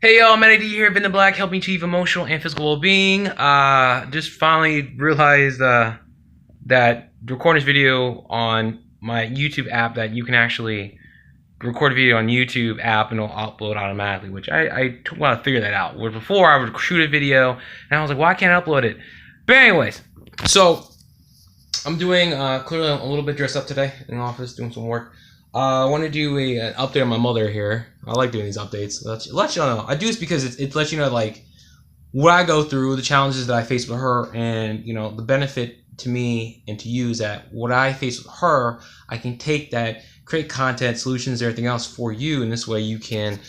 Hey y'all, Matt ID here, Been the Black, helping achieve emotional and physical well-being. Just finally realized that recording this video on my YouTube app, that you can actually record a video on YouTube app and it'll upload automatically, which I want to figure that out. Where before I would shoot a video and I was like, why can't I upload it? But anyways, so I'm doing clearly a little bit dressed up today in the office, doing some work. I want to do an update on my mother here. I like doing these updates. Let you know. I do this because it lets you know like what I go through, the challenges that I face with her, and the benefit to me and to you is that what I face with her, I can take that, create content, solutions, everything else for you, and this way you can,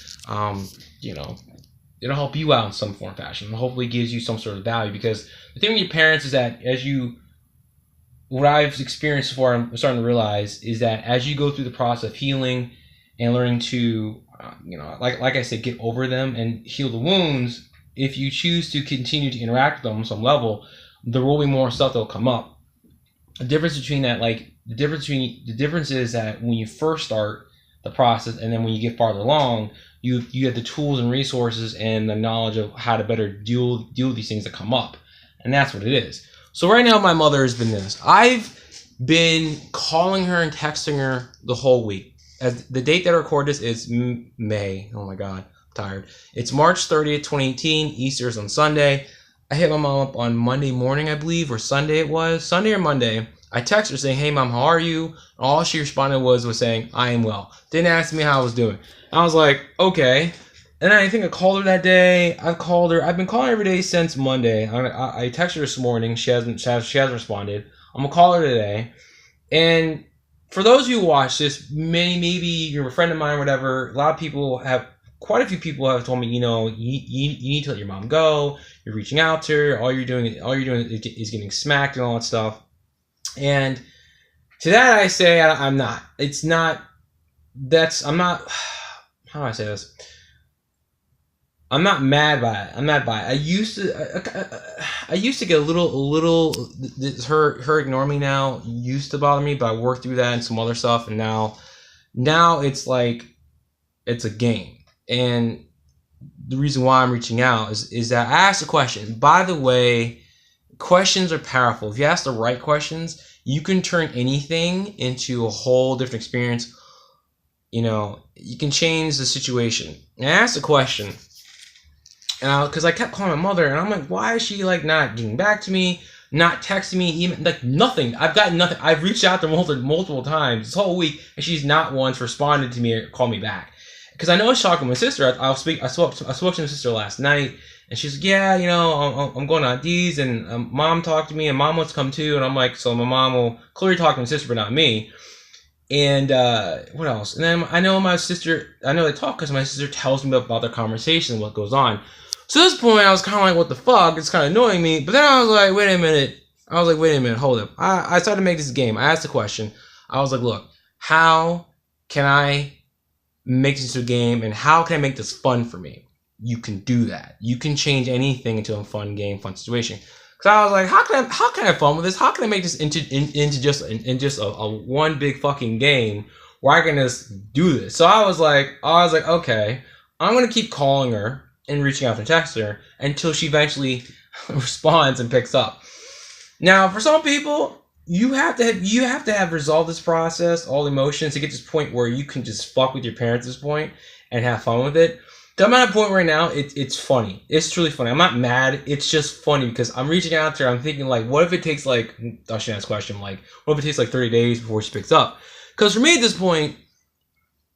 it'll help you out in some form or fashion. And hopefully gives you some sort of value, because the thing with your parents is that what I've experienced before, I'm starting to realize, is that as you go through the process of healing and learning to, like I said, get over them and heal the wounds, if you choose to continue to interact with them on some level, there will be more stuff that will come up. The difference between that, the difference is that when you first start the process and then when you get farther along, you have the tools and resources and the knowledge of how to better deal with these things that come up. And that's what it is. So right now, my mother has been this. I've been calling her and texting her the whole week. As the date that I record this is May. Oh my God, I'm tired. It's March 30th, 2018. Easter's on Sunday. I hit my mom up on Monday morning, I believe, or Sunday it was. Sunday or Monday. I texted her saying, hey mom, how are you? And all she responded was saying, I am well. Didn't ask me how I was doing. I was like, okay. And I think I called her that day. I've called her. I've been calling her every day since Monday. I texted her this morning. She hasn't responded. I'm gonna call her today. And for those who watch this, maybe you're a friend of mine or whatever. Quite a few people have told me, you need to let your mom go. You're reaching out to her. All you're doing is getting smacked and all that stuff. And to that I say I'm not. It's not. I'm not. How do I say this? I'm not mad by it. I'm not by it. I used to get a little. Her ignoring me now used to bother me, but I worked through that and some other stuff, and now it's like it's a game. And the reason why I'm reaching out is that I asked a question. By the way, questions are powerful. If you ask the right questions, you can turn anything into a whole different experience. You can change the situation. And I asked a question. Because I kept calling my mother, and I'm like, why is she not getting back to me, not texting me, even nothing? I've gotten nothing. I've reached out to her multiple times this whole week, and she's not once responded to me or called me back. Because I know it's shocking. My sister, I spoke to my sister last night, and she's like, yeah, I'm going on these, and mom talked to me, and mom wants to come too, and I'm like, so my mom will clearly talk to my sister, but not me. And what else? And then I know they talk because my sister tells me about their conversation and what goes on. So at this point, I was kind of like, what the fuck? It's kind of annoying me. But then I was like, wait a minute, hold up. I started to make this game. I asked a question. I was like, look, how can I make this into a game, and how can I make this fun for me? You can do that. You can change anything into a fun game, fun situation. Because I was like, how can I have fun with this? How can I make this into just a one big fucking game where I can just do this? So I was like, okay, I'm gonna keep calling her and reaching out to text her until she eventually responds and picks up. Now, for some people, you have to have resolved this process, all the emotions, to get to this point where you can just fuck with your parents at this point and have fun with it. I'm at a point right now, it's funny. It's truly funny. I'm not mad. It's just funny because I'm reaching out to her. I'm thinking, what if it takes, I should ask this question, what if it takes 30 days before she picks up? Because for me at this point,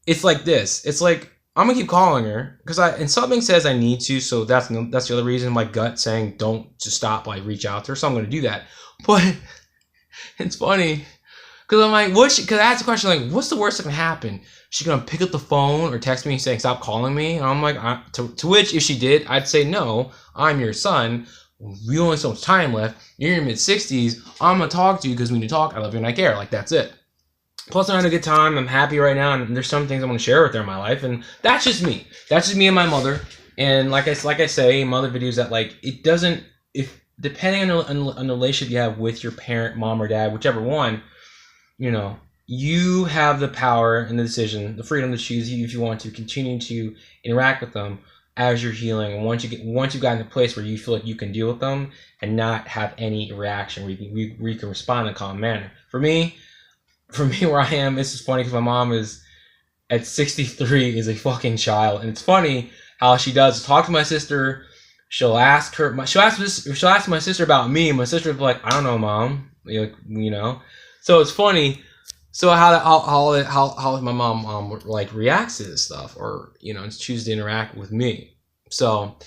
it's like this. It's like, I'm going to keep calling her and something says I need to, so that's the other reason, my gut saying don't just stop, reach out to her, so I'm going to do that. But it's funny because I'm like, because I asked the question, what's the worst that can happen? She's going to pick up the phone or text me saying, stop calling me? And I'm like, to which, if she did, I'd say, no, I'm your son. We only have so much time left. You're in your mid-60s. I'm going to talk to you because we need to talk. I love you and I care. That's it. Plus, I'm having a good time. I'm happy right now. And there's some things I want to share with her in my life. And that's just me. That's just me and my mother. And like I say in my other videos, that it doesn't, depending on the relationship you have with your parent, mom or dad, whichever one, you have the power and the decision, the freedom to choose if you want to continue to interact with them as you're healing, and once you've gotten to a place where you feel like you can deal with them and not have any reaction, where you can respond in a calm manner. For me, where I am, this is funny because my mom is at 63 is a fucking child, and it's funny how she does talk to my sister. She'll ask my sister about me, and my sister will be like, I don't know, mom, like, you know. So it's funny. So how my mom like reacts to this stuff, or you know, chooses to interact with me. So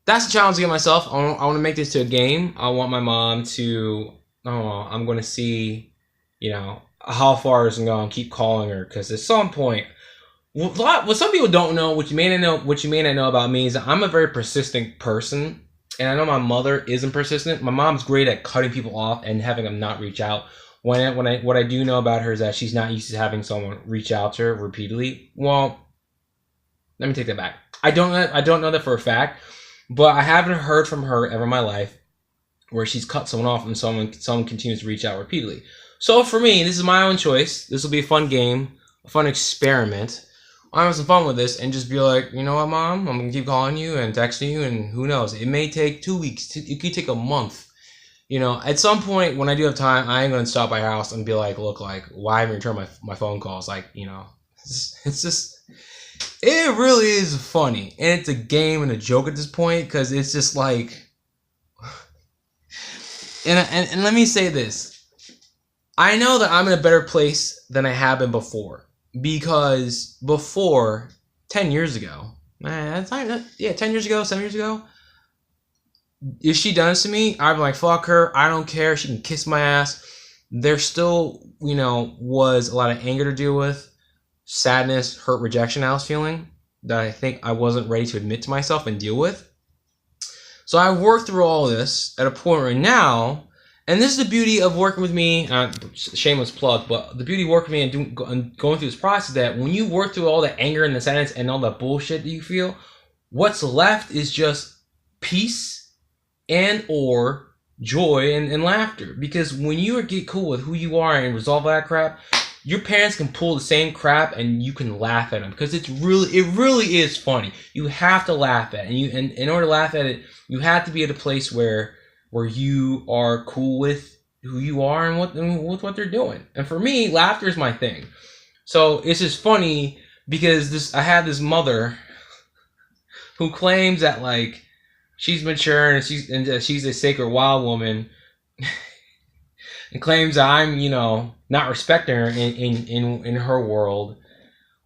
that's the challenge to get myself. I want to make this to a game. I want my mom to. I'm going to see, you know, how far it's going to go and keep calling her, because at some point, what some people don't know, what you may not know about me, is that I'm a very persistent person, and I know my mother isn't persistent. My mom's great at cutting people off and having them not reach out. What I do know about her is that she's not used to having someone reach out to her repeatedly. Well, let me take that back. I don't know that for a fact, but I haven't heard from her ever in my life where she's cut someone off and someone continues to reach out repeatedly. So for me, this is my own choice. This will be a fun game, a fun experiment. I'm having some fun with this, and just be like, you know what, Mom? I'm gonna keep calling you and texting you, and who knows? It may take 2 weeks. It could take a month. You know, at some point when I do have time, I ain't gonna stop by your house and be like, look, like, why haven't you returned my phone calls? Like, you know, it's just, it really is funny, and it's a game and a joke at this point, because it's just like, and let me say this, I know that I'm in a better place than I have been before, because before 10 years ago, 10 years ago, 7 years ago. If she done this to me, I'd be like, fuck her, I don't care, she can kiss my ass. There still, you know, was a lot of anger to deal with, sadness, hurt, rejection I was feeling, that I think I wasn't ready to admit to myself and deal with. So I worked through all this at a point where now, and this is the beauty of working with me, shameless plug, but the beauty of working with me and going through this process, that when you work through all the anger and the sadness and all the bullshit that you feel, what's left is just peace and or joy and laughter. Because when you get cool with who you are and resolve that crap, your parents can pull the same crap and you can laugh at them, because it really is funny. You have to laugh at it, and in order to laugh at it, you have to be at a place where you are cool with who you are and with what they're doing. And for me, laughter is my thing. So it's just funny because I have this mother who claims that, like, she's mature and she's a sacred wild woman, and claims that I'm, you know, not respecting her in her world,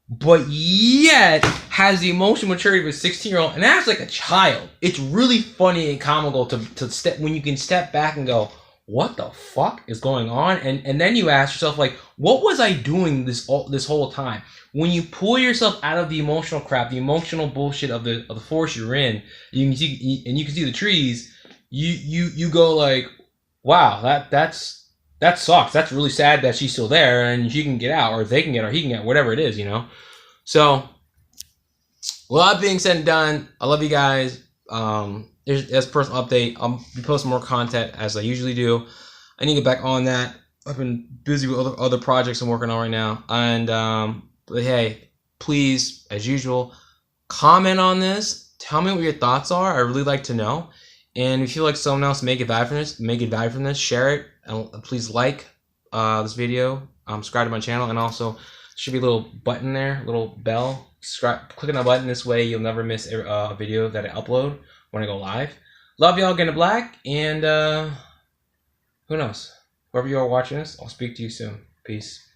but yet has the emotional maturity of a 16-year-old and acts like a child. It's really funny and comical to step when you can step back and go, what the fuck is going on? And then you ask yourself, like, what was I doing this whole time? When you pull yourself out of the emotional crap, the emotional bullshit of the forest you're in, you can see the trees. You go like, wow, that sucks. That's really sad that she's still there and she can get out, or they can get, or he can get, whatever it is, you know. So, with that being said and done, I love you guys. As a personal update, I'll be posting more content as I usually do. I need to get back on that. I've been busy with other projects I'm working on right now. And but hey, please, as usual, comment on this. Tell me what your thoughts are. I really like to know. And if you feel like someone else may get value from this, share it. And please like this video. Subscribe to my channel, and also there should be a little button there, a little bell. Click on the button. This way you'll never miss a video that I upload when I go live. Love y'all, Getting Black, and who knows? Whoever you are watching this, I'll speak to you soon. Peace.